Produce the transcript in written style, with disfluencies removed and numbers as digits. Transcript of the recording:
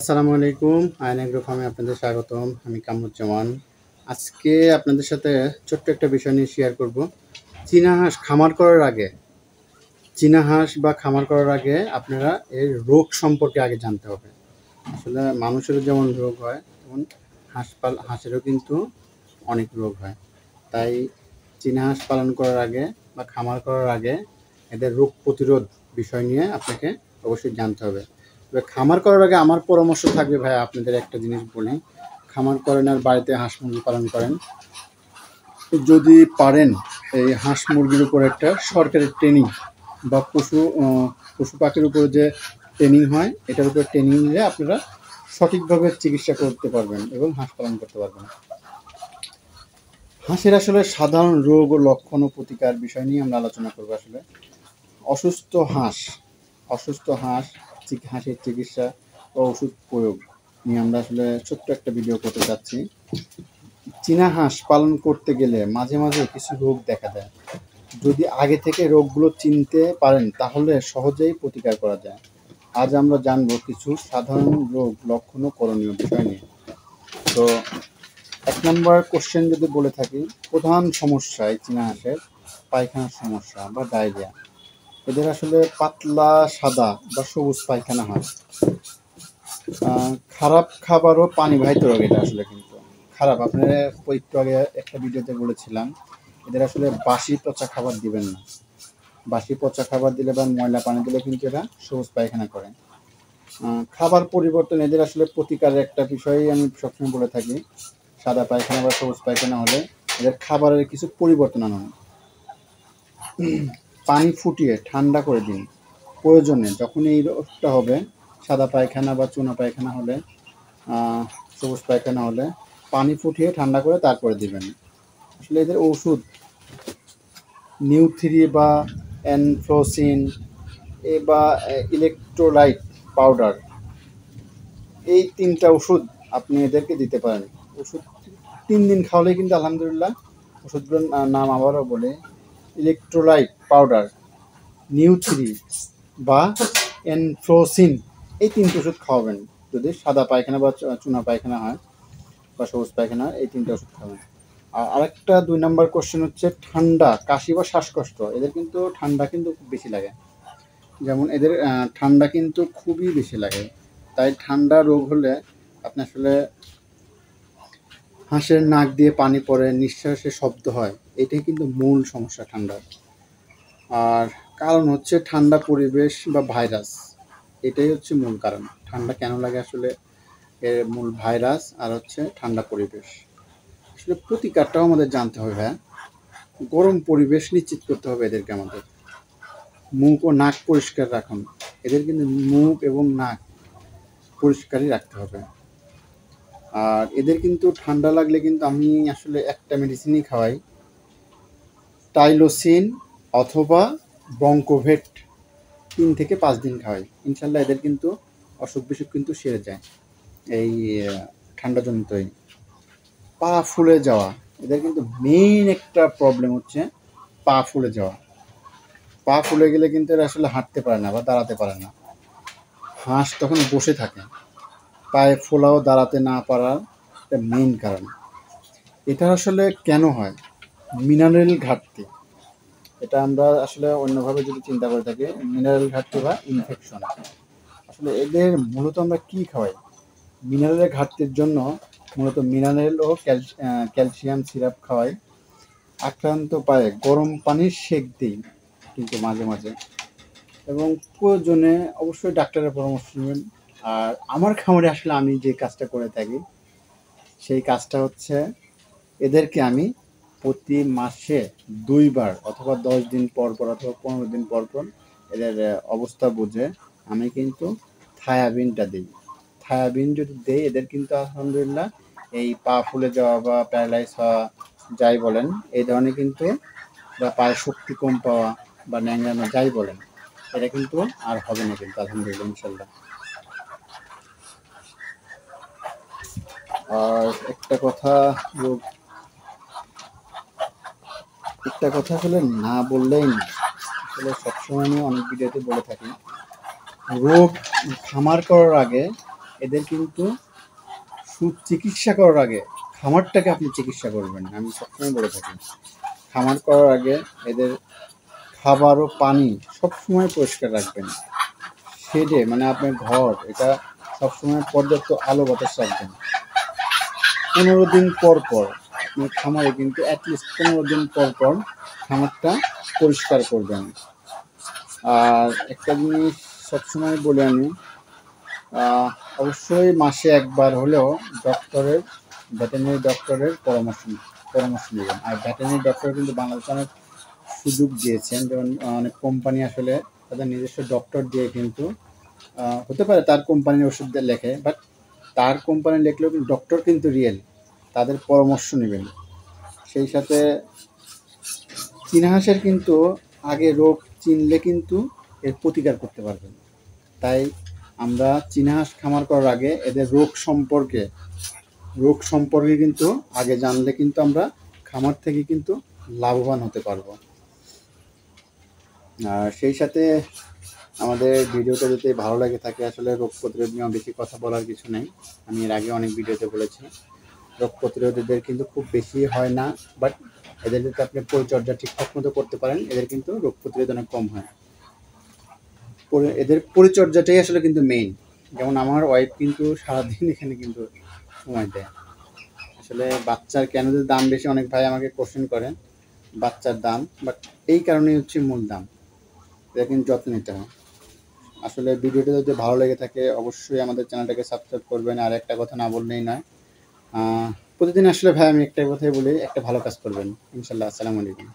আসসালামু আলাইকুম। Ion agro ফার্মে আপনাদের স্বাগতম। আমি কামরুজ্জামান। আজকে আপনাদের সাথে ছোট্ট একটা বিষয় নিয়ে শেয়ার করব। চীনা হাঁস খামার করার আগে আপনারা এর রোগ সম্পর্কে আগে জানতে হবে। আসলে মানুষেরও যেমন রোগ হয়, তেমন হাঁসেরও কিন্তু অনেক রোগ হয়। তাই চীনা হাঁস পালন করার আগে বা খামার করার আগে এদের রোগ প্রতিরোধ বিষয় নিয়ে আপনাকে অবশ্যই জানতে হবে। তবে খামার করার আগে আমার পরামর্শ থাকবে ভাই, আপনাদের একটা জিনিস বলি, খামার করেন আর বাড়িতে হাঁস মুরগি পালন করেন, যদি পারেন এই হাঁস মুরগির উপর একটা সরকারি ট্রেনিং বা পশু পাখির উপরে যে ট্রেনিং হয়, এটার উপর ট্রেনিং নিলে আপনারা সঠিকভাবে চিকিৎসা করতে পারবেন এবং হাঁস পালন করতে পারবেন। হাঁসের আসলে সাধারণ রোগ ও লক্ষণ ও প্রতিকার বিষয় নিয়ে আমরা আলোচনা করবো। আসলে অসুস্থ হাঁস হাঁসের চিকিৎসা ও ওষুধ প্রয়োগ নিয়ে আমরা আসলে ছোট্ট একটা ভিডিও করতে চাচ্ছি। চীনা হাঁস পালন করতে গেলে মাঝে মাঝে কিছু রোগ দেখা দেয়। যদি আগে থেকে রোগগুলো চিনতে পারেন তাহলে সহজেই প্রতিকার করা যায়। আজ আমরা জানবো কিছু সাধারণ রোগ, লক্ষণ ও করণীয় বিষয় নিয়ে। তো 1 নম্বর কোশ্চেন যদি বলে থাকি, প্রধান সমস্যা এই চীনা হাঁসের পায়খানার সমস্যা বা ডায়রিয়া। এদের আসলে পাতলা সাদা বা সবুজ পায়খানা হয়। খারাপ খাবার ও পানি বাহিত রোগ, এটা আসলে কিন্তু খারাপ। আপনারা একটু আগে একটা ভিডিওতে বলেছিলাম, এদের আসলে বাসি পচা খাবার দিবেন না। বাসি পচা খাবার দিলে বা ময়লা পানি দিলে কিন্তু এরা সবুজ পায়খানা করে। খাবার পরিবর্তন, এদের আসলে প্রতিকারের একটা বিষয়ই আমি সবসময় বলে থাকি, সাদা পায়খানা বা সবুজ পায়খানা হলে এদের খাবারের কিছু পরিবর্তন আনুন। পানি ফুটিয়ে ঠান্ডা করে দিন প্রয়োজনে। যখন এই রোগটা হবে, সাদা পায়খানা বা চুনা পায়খানা হলে, সবুজ পায়খানা হলে, পানি ফুটিয়ে ঠান্ডা করে তারপরে দিবেন। আসলে এদের ওষুধ নিউথ্রি বা অ্যানফ্লোসিন বা ইলেকট্রোলাইট পাউডার, এই 3টা ওষুধ আপনি এদেরকে দিতে পারেন। ওষুধ 3 দিন খাওয়ালে কিন্তু আলহামদুলিল্লাহ। ওষুধগুলোর নাম আবারও বলে, ইলেকট্রোলাইট পাউডার, নিউথ্রি বা অ্যানফ্লোসিন, এই 3টে ওষুধ খাওয়াবেন যদি সাদা পায়খানা বা চুনা পায়খানা হয় বা সবুজ পায়খানা, এই 3টে ওষুধ খাবেন। আর আরেকটা 2 নম্বর কোশ্চেন হচ্ছে ঠান্ডা, কাশি বা শ্বাসকষ্ট। এদের কিন্তু ঠান্ডা কিন্তু খুব বেশি লাগে, যেমন এদের ঠান্ডা কিন্তু খুবই বেশি লাগে। তাই ঠান্ডা রোগ হলে আপনি আসলে হাঁসের নাক দিয়ে পানি পড়ে, নিঃশ্বাসের শব্দ হয়, এটাই কিন্তু মূল সমস্যা ঠান্ডার। আর কারণ হচ্ছে ঠান্ডা পরিবেশ বা ভাইরাস, এটাই হচ্ছে মূল কারণ। ঠান্ডা কেন লাগে আসলে এর মূল ভাইরাস আর হচ্ছে ঠান্ডা পরিবেশ। আসলে প্রতিকারটাও আমাদের জানতে হবে ভাইয়া। গরম পরিবেশ নিশ্চিত করতে হবে এদেরকে আমাদের। মুখ ও নাক পরিষ্কার রাখুন। এদের কিন্তু মুখ এবং নাক পরিষ্কারই রাখতে হবে। আর এদের কিন্তু ঠান্ডা লাগলে কিন্তু আমি আসলে একটা মেডিসিনই খাওয়াই, টাইলোসিন অথবা ব্রঙ্কোভেট, 3 থেকে 5 দিন খাওয়াই। ইনশাল্লাহ এদের কিন্তু অসুখ বিসুখ কিন্তু সেরে যায় এই ঠান্ডাজনিতই। পা ফুলে যাওয়া, এদের কিন্তু মেইন একটা প্রবলেম হচ্ছে পা ফুলে যাওয়া। পা ফুলে গেলে কিন্তু এরা আসলে হাঁটতে পারে না বা দাঁড়াতে পারে না। হাঁস তখন বসে থাকে, পায়ে ফোলাও দাঁড়াতে না পারার একটা মেইন কারণ। এটা আসলে কেন হয়? মিনারেল ঘাটতি। এটা আমরা আসলে অন্যভাবে যদি চিন্তা করে থাকি, মিনারেল ঘাটতি বা ইনফেকশন। আসলে এদের মূলত আমরা কি খাওয়াই? মিনারেলের ঘাটতির জন্য মূলত মিনারেল ও ক্যালসিয়াম সিরাপ খাওয়াই। আক্রান্ত পায়ে গরম পানির সেক দিই কিন্তু মাঝে মাঝে, এবং প্রয়োজনে অবশ্যই ডাক্তারের পরামর্শ নেবেন। আর আমার খামারে আসলে আমি যে কাজটা করে থাকি, সেই কাজটা হচ্ছে এদেরকে আমি প্রতি মাসে 2 বার অথবা 10 দিন পর পর অথবা 15 দিন পর পর এদের অবস্থা বুঝে আমি কিন্তু থায়াবিনটা দিই। থায়াবিন যদি দেই, এদের কিন্তু আলহামদুলিল্লাহ এই পা ফুলে যাওয়া বা প্যারালাইজ হওয়া, যাই বলেন, এই ধরনের কিন্তু, বা পায়ে শক্তি কম পাওয়া বা ন্যাংরানো, যাই বলেন, এটা কিন্তু আর হবে না কিন্তু আলহামদুলিল্লাহ ইনশাল্লাহ। আর একটা কথা আসলে না বললেই না, আসলে সবসময় আমি অনেক ভিডিওতে বলে থাকি, রোগ খামার করার আগে এদের কিন্তু চিকিৎসা করার আগে খামারটাকে আপনি চিকিৎসা করবেন। আমি সবসময় বলে থাকি, খামার করার আগে এদের খাবার ও পানি সবসময় পরিষ্কার রাখবেন। শেডে মানে আপনার ঘর এটা সবসময় পর্যাপ্ত আলো বাতাস রাখবেন। 15 দিন পর পর আপনার খামারে কিন্তু অ্যাটলিস্ট 15 দিন পর পর খামারটা পরিষ্কার করবেন। আর একটা জিনিস সবসময় বলি আমি, অবশ্যই মাসে একবার হলেও ভেটেরিনারি ডক্টরের পরামর্শ নেবেন। আর ভেটেরিনারি ডক্টর কিন্তু বাংলাদেশে অনেক সুযোগ দিয়েছেন, যেমন অনেক কোম্পানি আসলে তাদের নিজস্ব ডক্টর দিয়ে কিন্তু হতে পারে তার কোম্পানির ওষুধ লেখে, বাট তার কোম্পানি লেখলেও কিন্তু ডক্টর কিন্তু রিয়েল, তাদের পরামর্শ নেবেন। সেই সাথে চীনা হাঁসের কিন্তু আগে রোগ চিনলে কিন্তু এর প্রতিকার করতে পারবেন। তাই আমরা চীনা হাঁস খামার করার আগে এদের রোগ সম্পর্কে কিন্তু আগে জানলে কিন্তু আমরা খামার থেকে কিন্তু লাভবান হতে পারবো। আর সেই সাথে আমাদের ভিডিওটা যদি ভালো লাগে থাকে, আসলে রোগ প্রতিরোধ নিয়ে বেশি কথা বলার কিছু নেই। আমি এর আগে অনেক ভিডিওতে বলেছি, রোগ প্রতিরোধ এদের কিন্তু খুব বেশি হয় না, বাট এদের যদি আপনি পরিচর্যা ঠিকঠাক মতো করতে পারেন এদের কিন্তু রোগ প্রতিরোধ অনেক কম হয়। এদের পরিচর্যাটাই আসলে কিন্তু মেইন। যেমন আমার ওয়াইফ কিন্তু সারাদিন এখানে কিন্তু সময় দেয়। আসলে বাচ্চার কেন যে দাম বেশি, অনেক ভাই আমাকে কোশ্চেন করেন বাচ্চার দাম, বাট এই কারণেই হচ্ছে মূল দাম। এটা কিন্তু যত্ন নিতে হয়। আসলে ভিডিওটা যদি ভালো লেগে থাকে অবশ্যই আমাদের চ্যানেলটাকে সাবস্ক্রাইব করবেন। আর একটা কথা না বললেই নয়, প্রতিদিন আসলে ভাই আমি একটা কথাই বলি, একটা ভালো কাজ করবেন ইনশাল্লাহ। আসসালামু আলাইকুম।